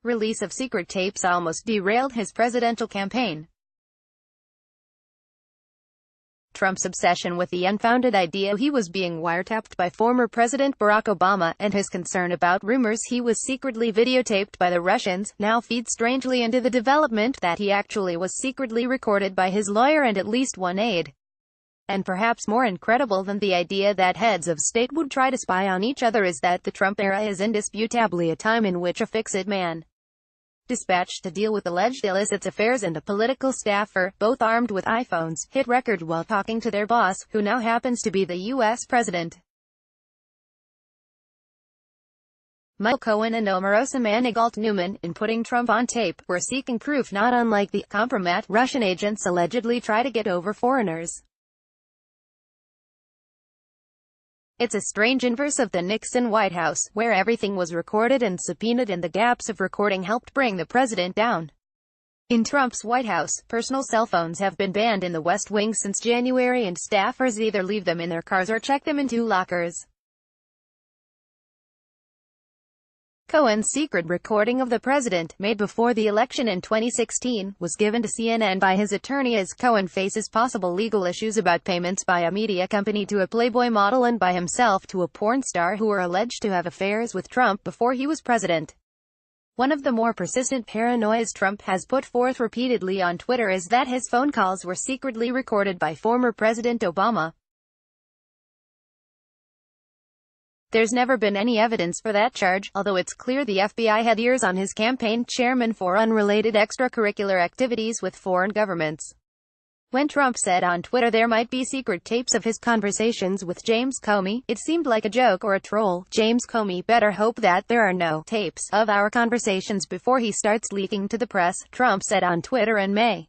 Release of secret tapes almost derailed his presidential campaign. Trump's obsession with the unfounded idea he was being wiretapped by former President Barack Obama, and his concern about rumors he was secretly videotaped by the Russians, now feed strangely into the development that he actually was secretly recorded by his lawyer and at least one aide. And perhaps more incredible than the idea that heads of state would try to spy on each other is that the Trump era is indisputably a time in which a fix-it man, dispatched to deal with alleged illicit affairs, and a political staffer, both armed with iPhones, hit record while talking to their boss, who now happens to be the U.S. president. Michael Cohen and Omarosa Manigault-Newman, in putting Trump on tape, were seeking proof not unlike the compromat Russian agents allegedly try to get over foreigners. It's a strange inverse of the Nixon White House, where everything was recorded and subpoenaed and the gaps of recording helped bring the president down. In Trump's White House, personal cell phones have been banned in the West Wing since January, and staffers either leave them in their cars or check them into lockers. Cohen's secret recording of the president, made before the election in 2016, was given to CNN by his attorney as Cohen faces possible legal issues about payments by a media company to a Playboy model and by himself to a porn star who were alleged to have affairs with Trump before he was president. One of the more persistent paranoias Trump has put forth repeatedly on Twitter is that his phone calls were secretly recorded by former President Obama. There's never been any evidence for that charge, although it's clear the FBI had ears on his campaign chairman for unrelated extracurricular activities with foreign governments. When Trump said on Twitter there might be secret tapes of his conversations with James Comey, it seemed like a joke or a troll. James Comey better hope that there are no tapes of our conversations before he starts leaking to the press, Trump said on Twitter in May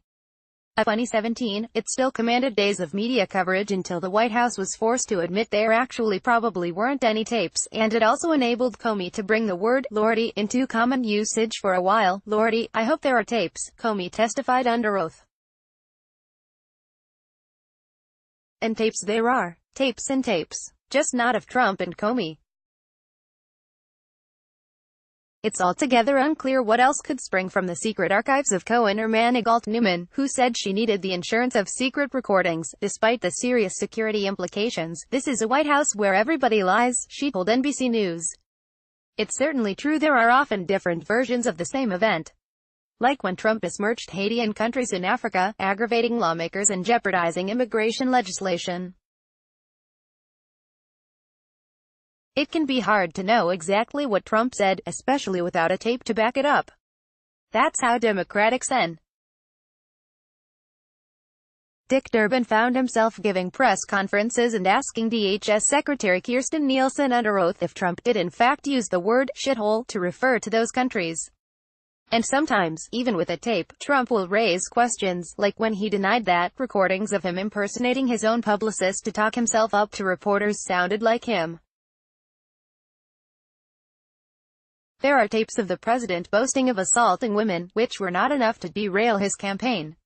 of 2017. It still commanded days of media coverage until the White House was forced to admit there actually probably weren't any tapes, and it also enabled Comey to bring the word "Lordy" into common usage for a while. "Lordy, I hope there are tapes," Comey testified under oath. And tapes there are. Tapes and tapes. Just not of Trump and Comey. It's altogether unclear what else could spring from the secret archives of Cohen or Manigault-Newman, who said she needed the insurance of secret recordings, despite the serious security implications. "This is a White House where everybody lies," she told NBC News. It's certainly true there are often different versions of the same event. Like when Trump besmirched Haiti and countries in Africa, aggravating lawmakers and jeopardizing immigration legislation. It can be hard to know exactly what Trump said, especially without a tape to back it up. That's how Democratic Sen. Dick Durbin found himself giving press conferences and asking DHS Secretary Kirstjen Nielsen under oath if Trump did in fact use the word "shithole" to refer to those countries. And sometimes, even with a tape, Trump will raise questions, like when he denied that recordings of him impersonating his own publicist to talk himself up to reporters sounded like him. There are tapes of the president boasting of assaulting women, which were not enough to derail his campaign.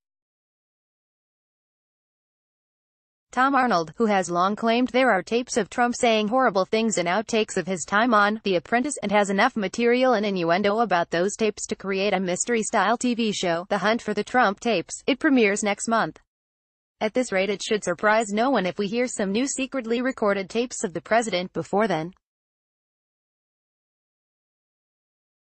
Tom Arnold, who has long claimed there are tapes of Trump saying horrible things and outtakes of his time on The Apprentice, and has enough material and innuendo about those tapes to create a mystery-style TV show, The Hunt for the Trump Tapes. It premieres next month. At this rate it should surprise no one if we hear some new secretly recorded tapes of the president before then.